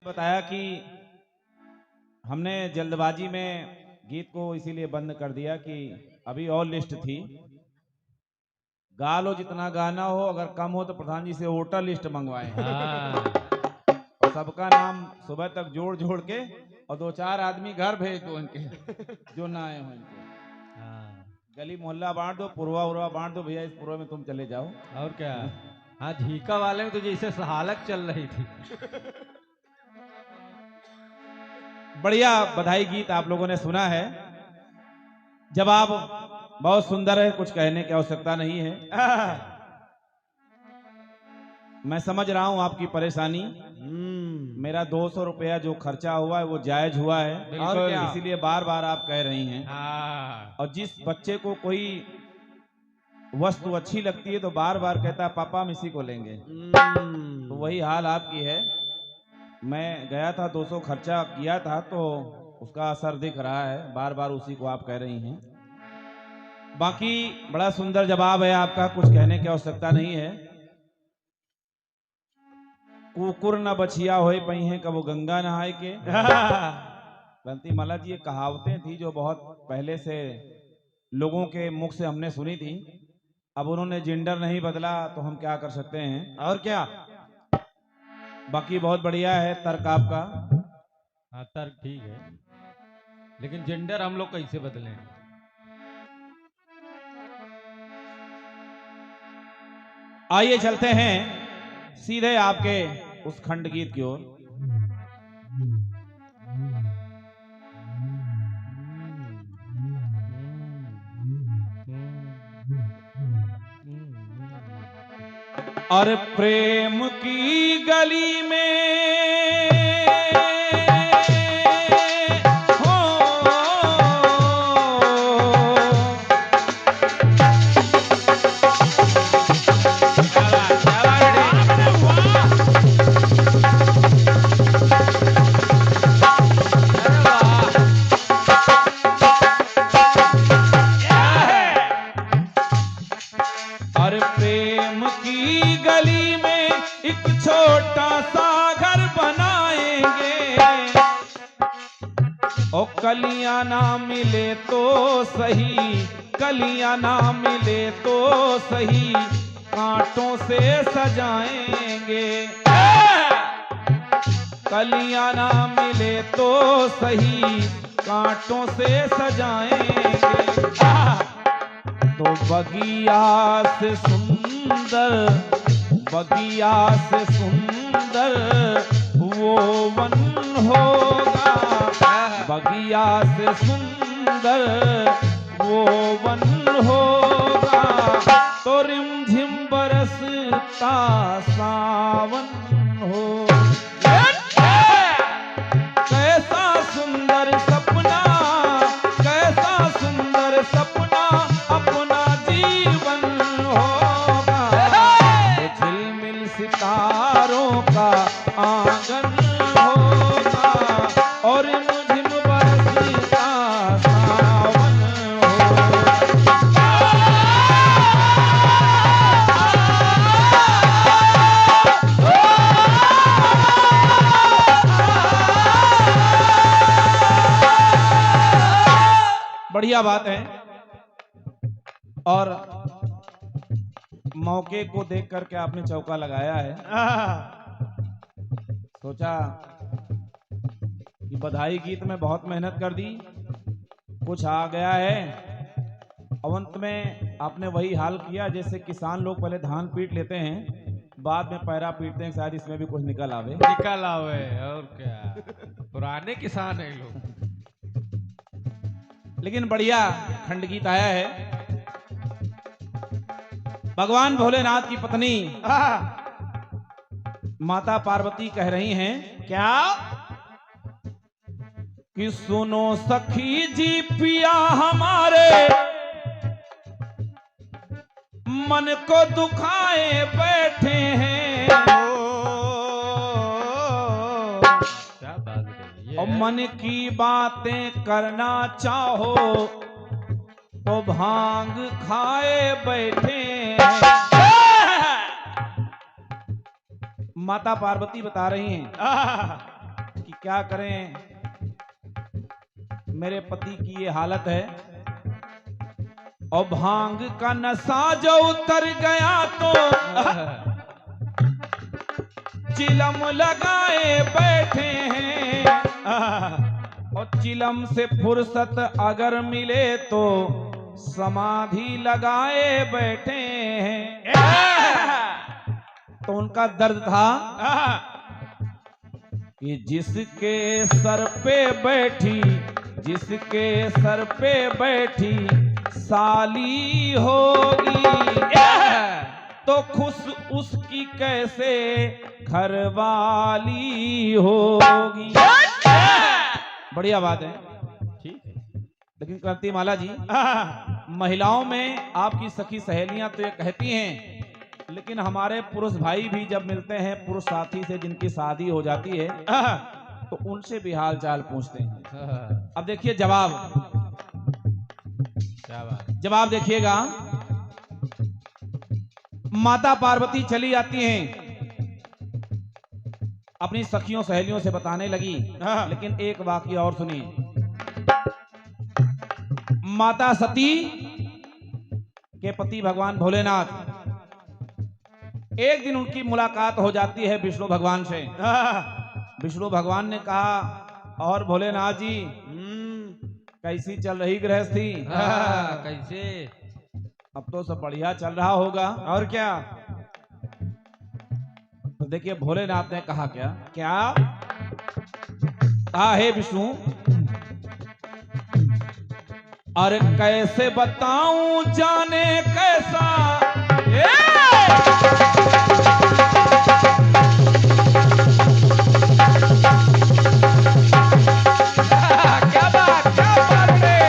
बताया कि हमने जल्दबाजी में गीत को इसीलिए बंद कर दिया कि अभी और लिस्ट थी। गा लो जितना गाना हो, अगर कम हो तो प्रधान जी से वोटर लिस्ट मंगवाए और सबका नाम सुबह तक जोड़ जोड़ के और 2-4 आदमी घर भेज दो इनके जो ना आए हो इनके। गली मोहल्ला बांट दो, पुरवा उरवा बांट दो, भैया इस पुरवा में तुम चले जाओ। और क्या। हाँ, झीका वाले में तो जैसे हालत चल रही थी। बढ़िया बधाई गीत आप लोगों ने सुना है। जवाब बहुत सुंदर है, कुछ कहने की आवश्यकता नहीं है। मैं समझ रहा हूं आपकी परेशानी। मेरा 200 रुपया जो खर्चा हुआ है वो जायज हुआ है, और क्या? इसीलिए बार बार आप कह रही हैं। और जिस बच्चे को कोई वस्तु अच्छी लगती है तो बार बार कहता है पापा हम इसी को लेंगे। तो वही हाल आपकी है। मैं गया था, 200 खर्चा किया था, तो उसका असर दिख रहा है, बार बार उसी को आप कह रही हैं। बाकी बड़ा सुंदर जवाब है आपका, कुछ कहने की आवश्यकता नहीं है। कुकुर न बछिया होए पई हैं कब गंगा नहाए के। बंती माला जी, ये कहावतें थी जो बहुत पहले से लोगों के मुख से हमने सुनी थी। अब उन्होंने जेंडर नहीं बदला तो हम क्या कर सकते हैं। और क्या। बाकी बहुत बढ़िया है तर्क आपका। हाँ, तर्क ठीक है, लेकिन जेंडर हम लोग कैसे बदलें। आइए चलते हैं सीधे आपके उस खंड गीत की ओर। और प्रेम की गली में हो और प्रेम की गली में एक छोटा सा घर बनाएंगे। ओ कलियां ना मिले तो सही, कलियां ना मिले तो सही, कांटों से सजाएंगे। कलियां ना मिले तो सही, कांटों से सजाएंगे। तो बगिया से सुंदर, बगिया से सुंदर वो वन होगा। बगिया से सुंदर वो वन होगा, तो रिमझिम बरसता सावन हो। कैसा सुंदर सपना, कैसा सुंदर सपना अपना जीवन होगा। तो झिलमिल सितारों का आंगन होगा और रिमझिम बरसता सावन बढ़िया बात है। और मौके को देख करके आपने चौका लगाया है। सोचा कि बधाई गीत में बहुत मेहनत कर दी, कुछ आ गया है। अंत में आपने वही हाल किया जैसे किसान लोग पहले धान पीट लेते हैं, बाद में पैरा पीटते हैं, शायद इसमें भी कुछ निकल आवे। निकल आवे और क्या, पुराने किसान है लोग। लेकिन बढ़िया खंड गीत आया है। भगवान भोलेनाथ की पत्नी माता पार्वती कह रही हैं क्या कि सुनो सखी जी पिया हमारे मन को दुखाए बैठे हैं। क्या बात है ये। और मन की बातें करना चाहो तो भांग खाए बैठे हैं। माता पार्वती बता रही हैं क्या करें, मेरे पति की ये हालत है। और भांग का नशा जो उतर गया तो चिलम लगाए बैठे हैं। और चिलम से फुर्सत अगर मिले तो समाधि लगाए बैठे हैं। तो उनका दर्द था कि जिसके सर पे बैठी, जिसके सर पे बैठी साली होगी, तो खुश उसकी कैसे घरवाली होगी। बढ़िया बात है, ठीक है। लेकिन क्रांतिमाला जी, महिलाओं में आपकी सखी सहेलियां तो ये कहती हैं, लेकिन हमारे पुरुष भाई भी जब मिलते हैं पुरुष साथी से जिनकी शादी हो जाती है, तो उनसे भी हाल चाल पूछते हैं। अब देखिए जवाब, क्या बात। जवाब देखिएगा। माता पार्वती चली आती हैं, अपनी सखियों सहेलियों से बताने लगी, लेकिन एक वाक्य और सुनिए। माता सती के पति भगवान भोलेनाथ, एक दिन उनकी मुलाकात हो जाती है विष्णु भगवान से। विष्णु भगवान ने कहा, और भोलेनाथ जी कैसी चल रही गृहस्थी? कैसे? अब तो सब बढ़िया चल रहा होगा। और क्या? तो देखिए भोलेनाथ ने कहा, क्या क्या कहा? हे विष्णु, अरे कैसे बताऊं जाने कैसा क्या बात है?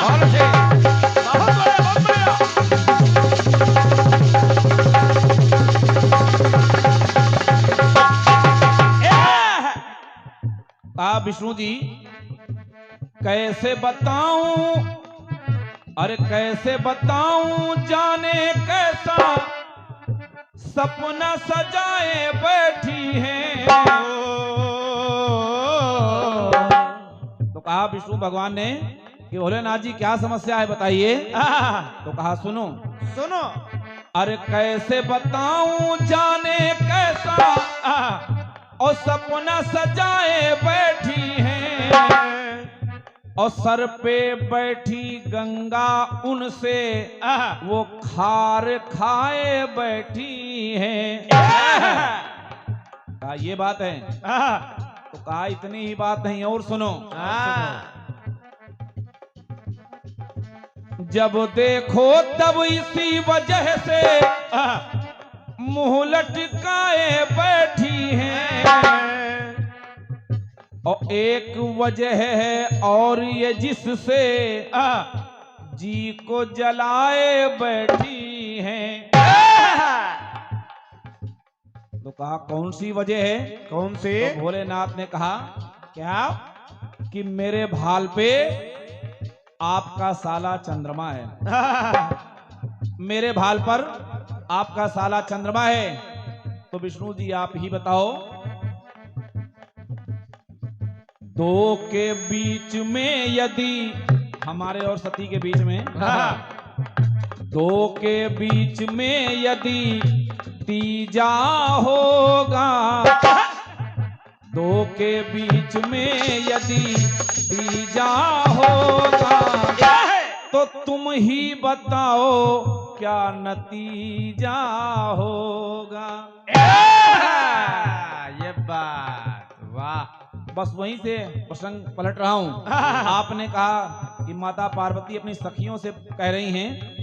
और से बहुत बढ़िया। कहा विष्णु जी, कैसे बताऊं, अरे कैसे बताऊं जाने कैसा सपना सजाए बैठी है। तो कहा विष्णु भगवान ने कि भोलेनाथ जी क्या समस्या है बताइए। तो कहा सुनो सुनो, अरे कैसे बताऊं जाने कैसा और सपना सजाए बैठी है। और सर पे बैठी गंगा उनसे वो खार खाए बैठी है। कहा ये बात है? तो कहा इतनी ही बात नहीं, और सुनो। जब देखो तब इसी वजह से मुंह लटकाए बैठी है। और एक वजह है और ये जिससे जी को जलाए बैठी हैं। तो कहा कौन सी वजह है? कौन से? तो भोलेनाथ ने कहा, क्या कि मेरे भाल पे आपका साला चंद्रमा है। मेरे भाल पर आपका साला चंद्रमा है। तो विष्णु जी आप ही बताओ, दो के बीच में यदि, हमारे और सती के बीच में, दो के बीच में यदि तीजा होगा, दो के बीच में यदि तीजा होगा, तो तुम ही बताओ क्या नतीजा होगा। ये बात, वाह। बस वहीं से प्रसंग पलट रहा हूं। आपने कहा कि माता पार्वती अपनी सखियों से कह रही हैं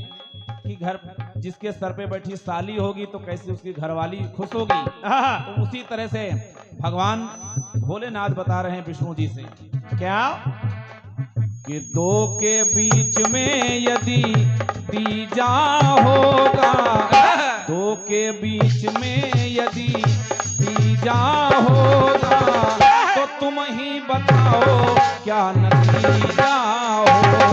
कि घर जिसके सर पे बैठी साली होगी तो कैसे उसकी घरवाली खुश होगी। तो उसी तरह से भगवान भोलेनाथ बता रहे हैं विष्णु जी से, क्या कि दो के बीच में यदि तीजा होगा, दो के बीच में यदि तीजा होगा, तो तुम ही बताओ क्या नतीजा होगा।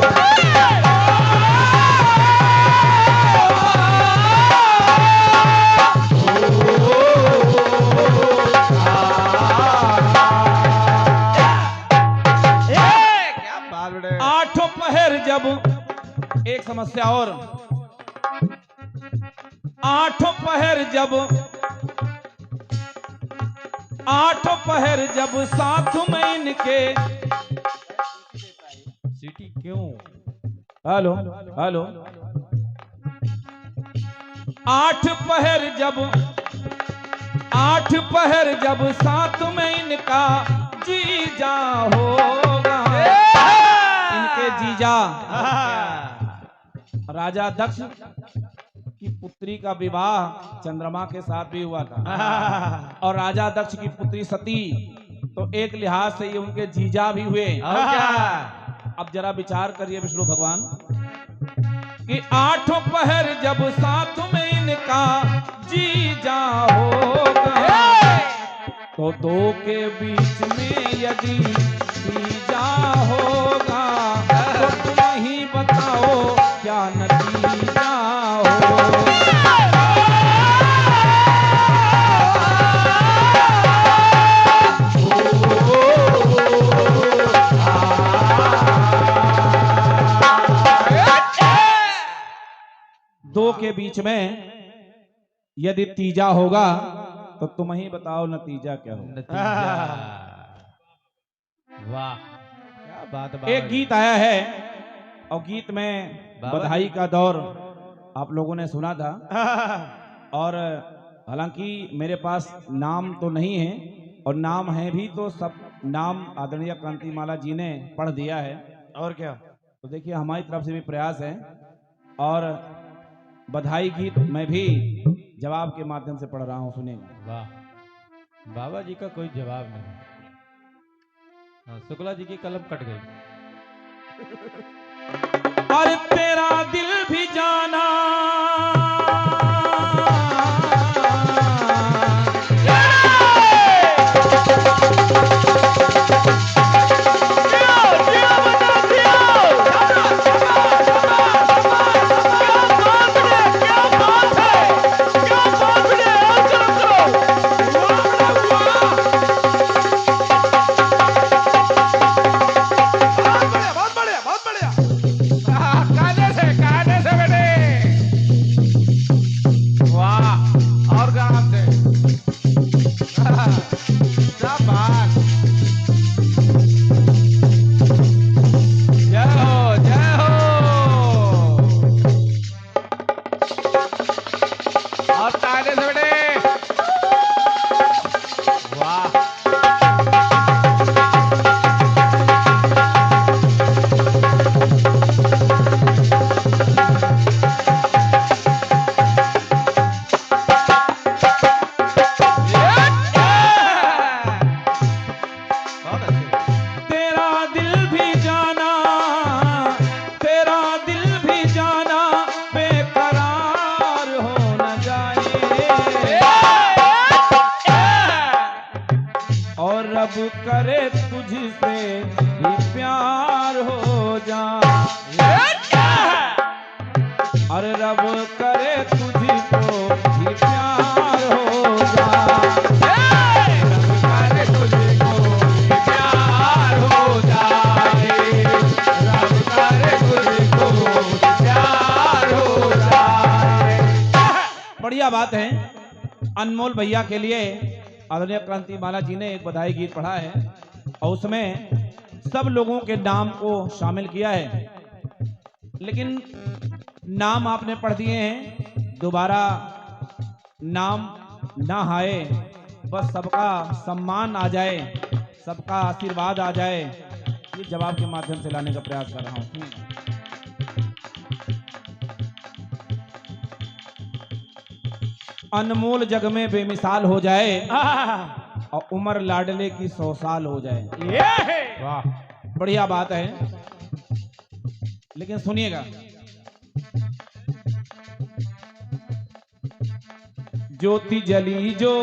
समस्या और, आठों पहर जब साथ में इनके, सिटी क्यों? हेलो हेलो, आठ पहर जब साथ में इनका जीजा होगा, इनके जीजा राजा दक्ष की पुत्री का विवाह चंद्रमा के साथ भी हुआ था, और राजा दक्ष की पुत्री सती, तो एक लिहाज से ये उनके जीजा भी हुए। और क्या? अब जरा विचार करिए विष्णु भगवान कि आठों पहर जब साथ में इनका जीजा होगा, तो दो के बीच में यदि तीजा होगा, तो तुम ही बताओ क्या नतीजा होगा। दो के बीच में यदि तीजा होगा, तो तुम ही बताओ नतीजा क्या होगा। नतीजा। वाह, क्या बात बाबा एक जी। गीत आया है, और गीत में बाबा बधाई का दौर आप लोगों ने सुना था, और हालांकि मेरे पास नाम तो नहीं है, और नाम है भी तो सब नाम आदरणीय कांतिमाला जी ने पढ़ दिया है। और क्या? तो देखिए हमारी तरफ से भी प्रयास है, और बधाई गीत मैं भी जवाब के माध्यम से पढ़ रहा हूं, सुनेगा। वाह, बाबा जी का कोई जवाब नहीं। हाँ, शुक्ला जी की कलम कट गई। और तेरा दिल भी जाना, रब करे तुझसे भी प्यार हो जाए, अरे रब करे तुझको भी प्यार हो जाए, रब करे तुझको भी प्यार हो जाए, रब करे तुझको भी प्यार हो जाए। बढ़िया बात है। अनमोल भैया के लिए आदरणीय कांतिमाला जी ने एक बधाई गीत पढ़ा है, और उसमें सब लोगों के नाम को शामिल किया है, लेकिन नाम आपने पढ़ दिए हैं, दोबारा नाम ना आए, बस सबका सम्मान आ जाए, सबका आशीर्वाद आ जाए, ये जवाब के माध्यम से लाने का प्रयास कर रहा हूँ। अनमोल जग में बेमिसाल हो जाए, और उम्र लाडले की 100 साल हो जाए। वाह, बढ़िया बात है, लेकिन सुनिएगा, ज्योति जली जो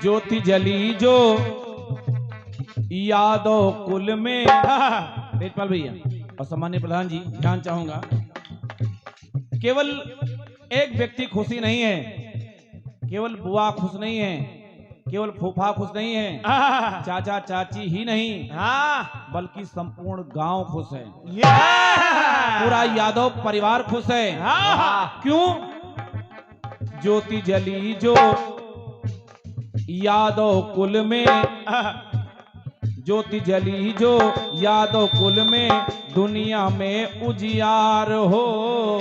ज्योति जली जो यादव कुल में। तेजपाल भैया और सम्मान्य प्रधान जी, ध्यान चाहूंगा, केवल एक व्यक्ति खुशी नहीं है, केवल बुआ खुश नहीं है, केवल फूफा खुश नहीं है, चाचा चाची ही नहीं, हाँ बल्कि संपूर्ण गांव खुश है, ये पूरा यादव परिवार खुश है। हाँ क्यों? ज्योति जली जो यादव कुल में, ज्योति जली जो यादव कुल में, दुनिया में उजियार हो।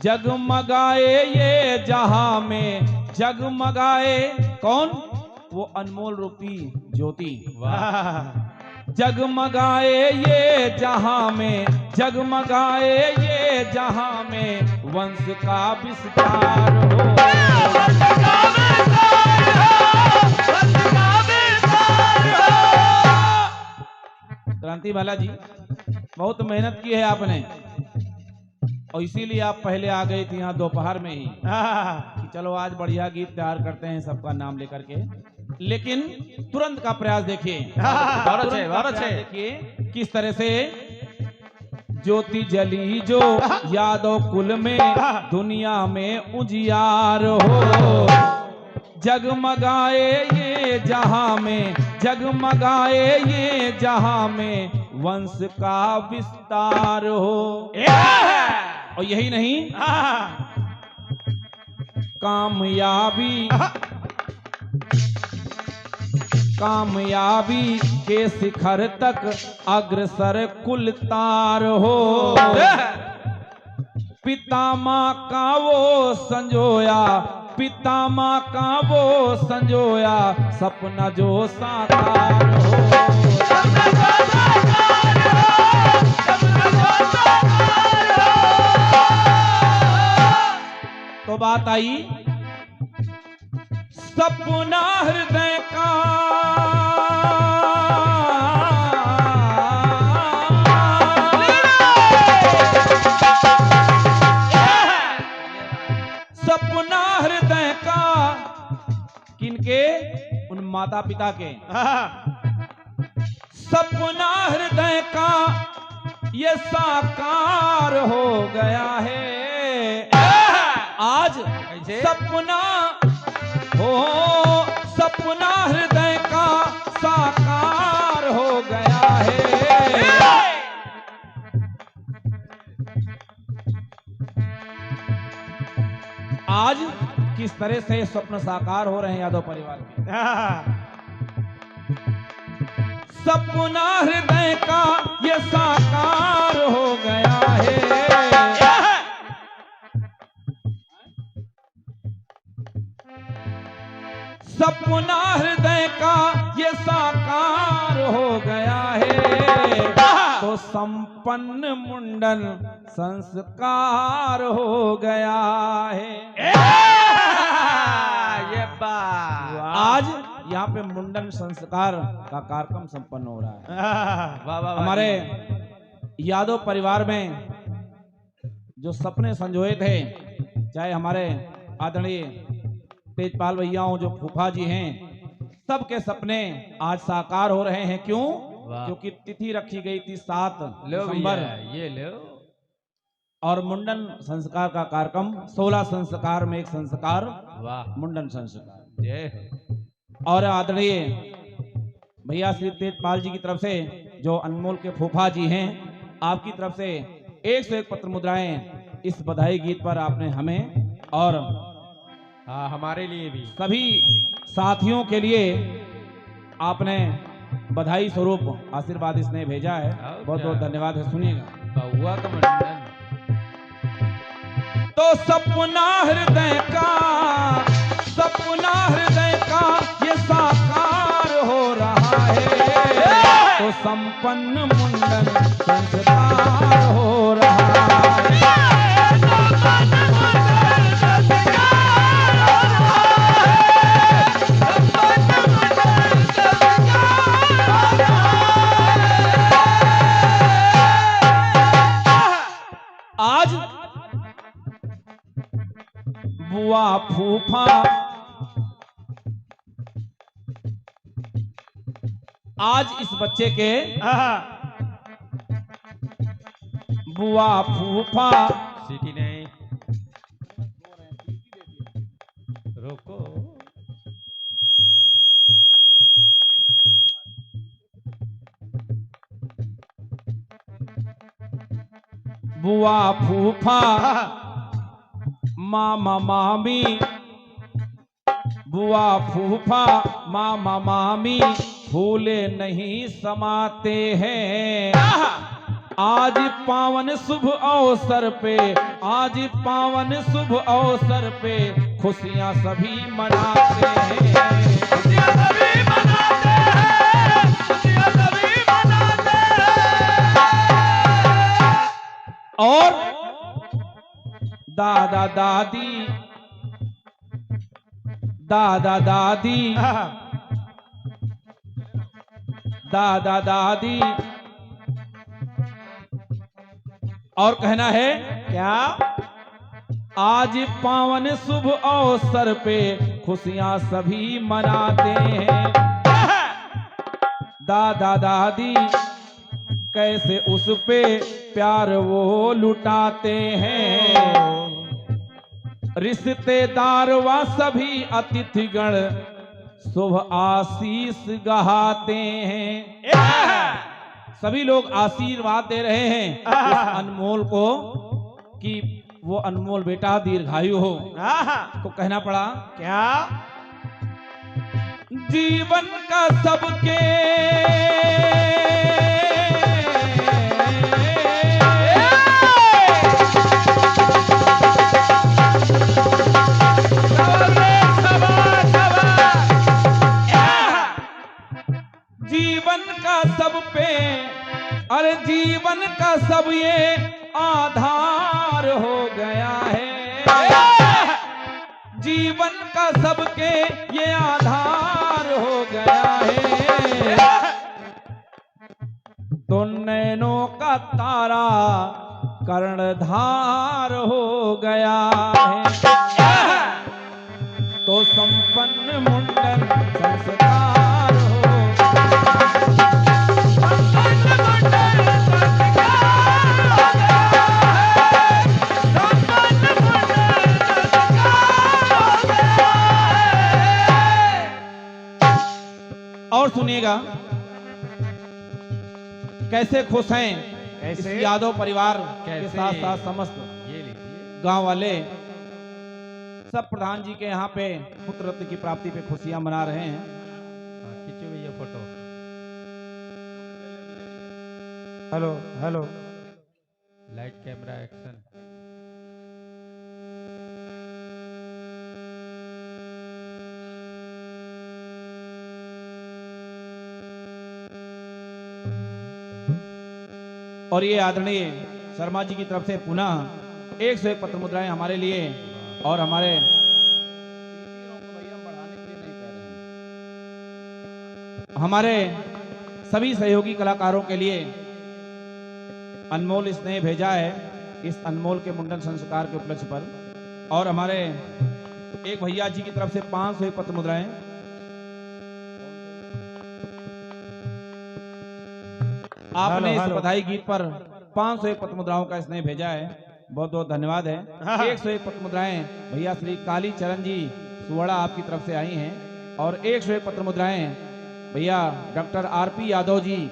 जगमगाए ये जहां में, जगमगाए कौन? वो अनमोल रूपी ज्योति। जगमगाए ये जहां में, जगमगाए ये जहां में, वंश का विस्तार हो। क्रांति भाला जी, बहुत मेहनत की है आपने, और इसीलिए आप पहले आ गए थे यहाँ दोपहर में ही कि चलो आज बढ़िया गीत तैयार करते हैं सबका नाम लेकर के। लेकिन तुरंत का प्रयास देखिए, बहुत अच्छे। देखिए किस तरह से ज्योति जली जो यादव कुल में, दुनिया में उजियार हो। जगमगाए ये जहां में, जगमगाए ये जहां में, वंश का विस्तार हो। और यही नहीं, कामयाबी, कामयाबी के शिखर तक अग्रसर कुल तार हो। पितामह का वो संजोया, पितामह का वो संजोया, सपना जो साकार हो। तो बात आई सपना हृदय का, सपना हृदय का, किनके? उन माता पिता के। सपना हृदय का ये साकार हो गया है आज। सपना हो, सपना हृदय का साकार हो गया है। आज किस तरह से स्वप्न साकार हो रहे हैं यादव परिवार के। सपना हृदय का ये साकार हो गया है। सपना हृदय का ये साकार हो गया है। तो संपन्न मुंडन संस्कार हो गया है। ये बात आज यहाँ पे मुंडन संस्कार का कार्यक्रम संपन्न हो रहा है। वाह वाह। हमारे यादव परिवार में जो सपने संजोए थे, चाहे हमारे आदरणीय तेजपाल भैया हो, जो फूफा जी हैं, सबके सपने आज साकार हो रहे हैं। क्यों? क्योंकि तिथि रखी गई थी 7 दिसंबर, ये लो, और मुंडन संस्कार का कार्यक्रम 16 संस्कार में एक संस्कार, वाह, मुंडन संस्कार। जय। और आदरणीय भैया श्री तेजपाल जी की तरफ से, जो अनमोल के फूफा जी हैं, आपकी तरफ से 101 पत्र मुद्राएं इस बधाई गीत पर आपने हमें और हाँ, हमारे लिए भी, सभी साथियों के लिए आपने बधाई स्वरूप आशीर्वाद इसने भेजा है। बहुत बहुत धन्यवाद है। सुनिएगा। बहुआ का मंडन। तो सपना हृदय का, सपना हृदय का ये साकार हो रहा है। तो संपन्न मुंडन संस्कार हो रहा है। बुआ फूफा आज इस बच्चे के बुआ फूफा सीटी नहीं, रोको। बुआ फूफा मामा मामी बुआ फूफा मामा मामी फूले नहीं समाते हैं। आज पावन शुभ अवसर पे आज पावन शुभ अवसर पे खुशियां सभी मनाते हैं। खुशियां सभी मनाते हैं, खुशियां सभी मनाते हैं। और दादा दादी दादा दादी दादा दादी और कहना है क्या, आज पावन शुभ अवसर पे खुशियां सभी मनाते हैं। दादा दादी कैसे उस पे प्यार वो लुटाते हैं। रिश्तेदार व सभी अतिथिगण शुभ आशीष गहाते हैं। सभी लोग आशीर्वाद दे रहे हैं उस अनमोल को कि वो अनमोल बेटा दीर्घायु हो। तो कहना पड़ा क्या, जीवन का सबके जीवन का सब पे अरे जीवन का सब ये आधार हो गया है। जीवन का सबके ये आधार हो गया है। तो नैनों का तारा कर्णधार हो गया है। तो संपन्न मुंडन संस्कार हो और सुनिएगा कैसे खुश हैं इस यादव परिवार के साथ साथ समस्त ये लीजिए। गांव वाले सब प्रधान जी के यहाँ पे पुत्र रत्न की प्राप्ति पे खुशियां मना रहे हैं। खींचो भैया photo. Hello hello, light camera action. और ये आदरणीय शर्मा जी की तरफ से पुनः 101 पत्र मुद्राएं हमारे लिए और हमारे सभी सहयोगी कलाकारों के लिए अनमोल स्नेह भेजा है इस अनमोल के मुंडन संस्कार के उपलक्ष्य पर। और हमारे एक भैया जी की तरफ से 501 पत्र मुद्राएं, आपने इस बधाई गीत पर 501 पत्र मुद्राओं का स्नेह भेजा है, बहुत बहुत धन्यवाद है। 101 पत्र मुद्राएं भैया श्री काली चरण जी सुवड़ा आपकी तरफ से आई हैं। और 101 पत्र मुद्राएं भैया डॉक्टर आरपी यादव जी,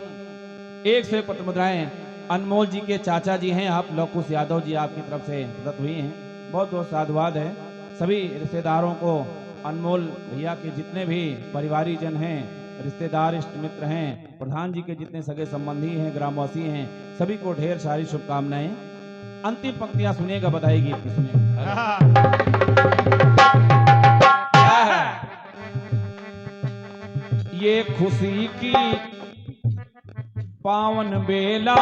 101 पत्र मुद्राएं अनमोल जी के चाचा जी हैं आप लौकुश यादव जी आपकी तरफ से प्रदत्त हुई हैं, बहुत बहुत साधुवाद है। सभी रिश्तेदारों को अनमोल भैया के जितने भी परिवारी जन हैं, रिश्तेदार इष्ट मित्र हैं, प्रधान जी के जितने सगे संबंधी हैं, ग्रामवासी हैं, sभी को ढेर सारी शुभकामनाएं। अंतिम पंक्तियां सुनिएगा बधाई गीत की, सुनिएगा क्या है। ये खुशी की पावन बेला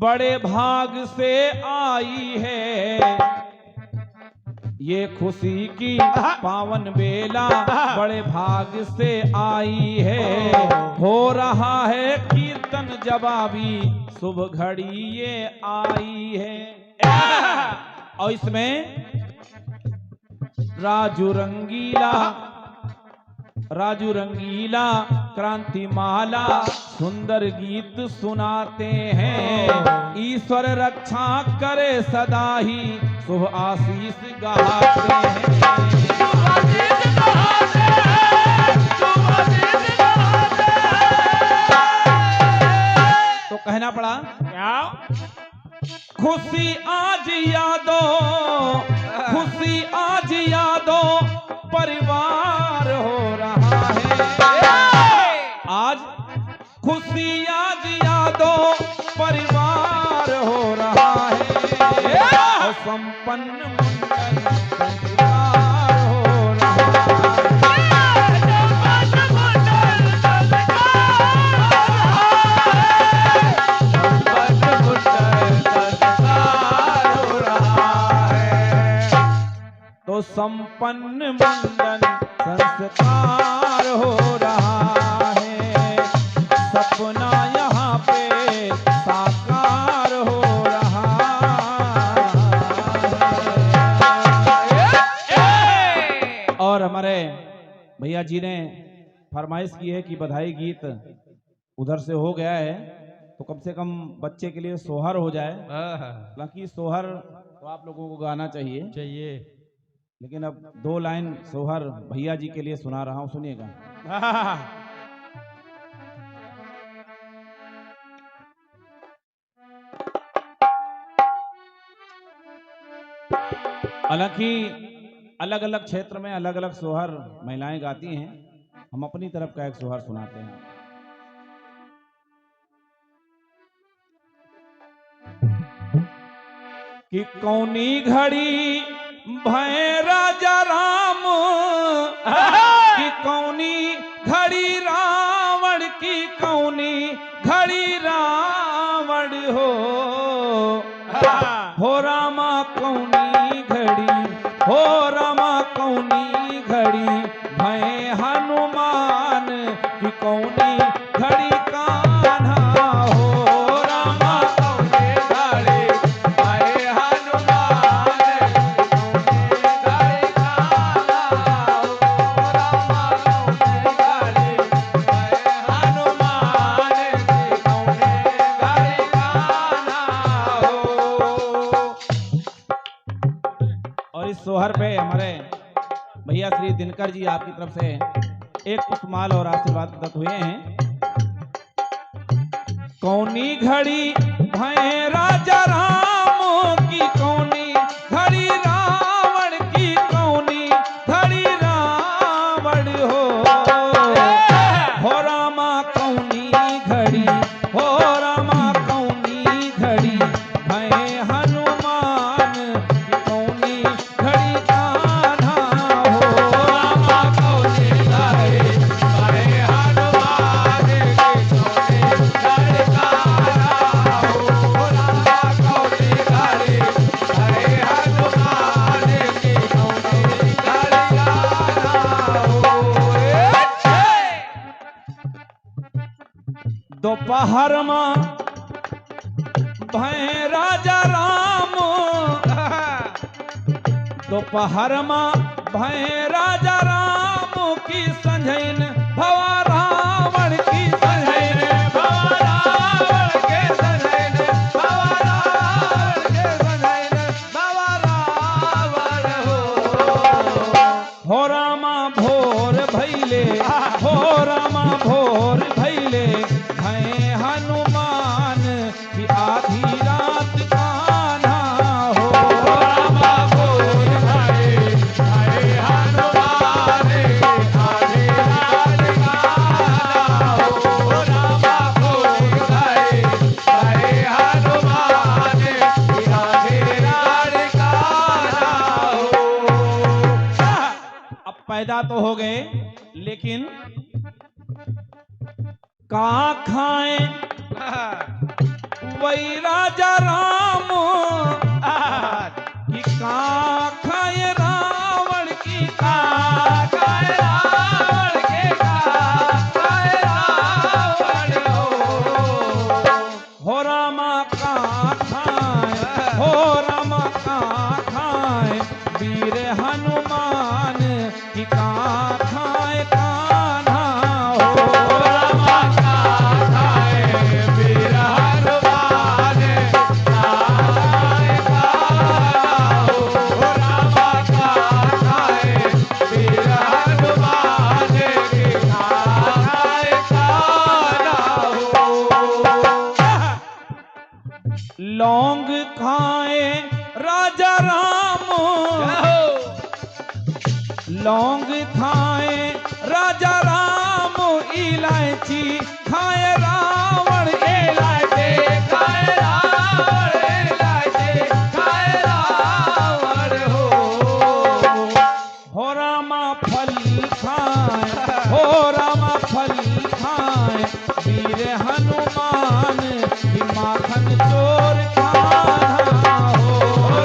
बड़े भाग से आई है। ये खुशी की पावन बेला बड़े भाग से आई है। हो रहा है कीर्तन जवाबी शुभ घड़ी ये आई है। और इसमें राजू रंगीला क्रांति माला सुंदर गीत सुनाते हैं। ईश्वर रक्षा करे सदा ही शुभ आशीष गाते हैं। तो कहना पड़ा क्या? खुशी आज यादो परिवार हो रहा है। आज खुशी आज यादो परिवार हो रहा है। और संपन्न मंगल संस्कार हो रहा है। तो संपन्न मंगल संस्कार हो रहा है। सपना यहाँ पे साकार हो रहा है। और हमारे भैया जी ने फरमाइश की है कि बधाई गीत उधर से हो गया है तो कम से कम बच्चे के लिए सोहर हो जाए। हालांकि सोहर तो आप लोगों को गाना चाहिए, लेकिन अब 2 लाइन सोहर भैया जी के लिए सुना रहा हूं, सुनिएगा। हालांकि अलग अलग क्षेत्र में अलग अलग सोहर महिलाएं गाती हैं, हम अपनी तरफ का एक सोहर सुनाते हैं। कि कौनी घड़ी भय राजा राम, कि कौनी घड़ी रावण की, कौनी घड़ी रावण हो रामा कौनी घड़ी, हो रामा कौनी घड़ी भय हनुमान की, कौनी घड़ी कान्हा हो रामा कौनी घड़ी भय हनुमान की, कौनी घड़ी कान्हा हो रामा कौनी घड़ी भय हनुमान की, कौनी घड़ी कान्हा हो। और इस सोहर पे हमारे भैया श्री दिनकर जी आपकी तरफ से एक पुष्पमाल और आशीर्वाद प्रदत्त हुए हैं। कौनी घड़ी भय राजा राम की, कौनी घड़ी रावण की, कौनी घड़ी रावण हो रामा कौनी घड़ी, हो रामा कौनी घड़ी भय हनुमान की, कौनी घड़ी कान्हा हो रामा कौनी घड़ी भय हनुमान की, कौनी घड़ी कान्हा हो रामा कौनी घड़ी भय हनुमान की, कौनी घड़ी कान्हा हो। दोपहर में भय राजा राम, दोपहर में भय राजा राम की, संझैन भवा रावण की, संझैन भवा रावण के, संझैन भवा रावण के, संझैन भवा रावण हो रामा भोर भैले, हो रामा भोर भैले भय हनुमान की, आधी रात कान्हा हो रामा भोर भैले भय हनुमान की, आधी रात कान्हा हो रामा भोर भैले भय हनुमान की, आधी रात कान्हा हो। अब पैदा तो हो गए, लेकिन का खाए वही राजा राम की, का खाए रावण की, का खाए रावण के, का खाए रावण हो रामा का खाए, हो रामा का हनुमान की कहाँ खाए कान्हा हो। रामा कहाँ खाए वीर हनुमान खाए कान्हा हो। रामा कहाँ खाए वीर हनुमान की कहाँ खाए कान्हा हो। लौंग खाए राजा राम, लौंग खाए राजा राम, इलायची खाए रावण, इलायची खाए रावण, इलायची खाए रावण हो रामा फल खाए, हो रामा फल खाए वीर हनुमान की माखन चोर कान्हा हो।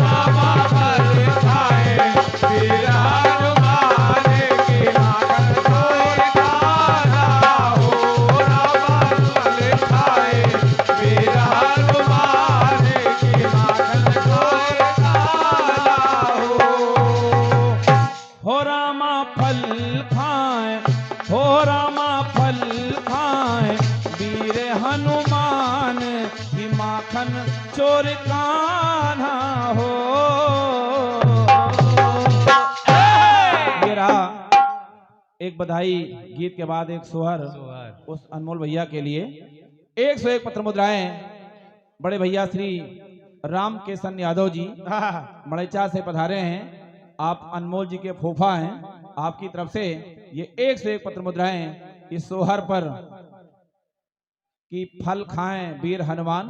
रामा फल खाए वीर हनुमान की माखन चोर कान्हा हो। रामा फल खाए वीर हनुमान की माखन चोर कान्हा हो रामा फल खाए, हो रामा फल खाए वीर हनुमान की माखन चोर कान्हा हो। ये रहा एक बधाई गीत के बाद एक सोहर उस अनमोल भैया के लिए। 101 पत्र मुद्राएं बड़े भैया श्री राम किशन यादव जी मड़ैचा से पधारे हैं। आप अनमोल जी के फूफा हैं। आपकी तरफ से ये 101 पत्र मुद्राएं इस सोहर पर कि फल खाएं वीर हनुमान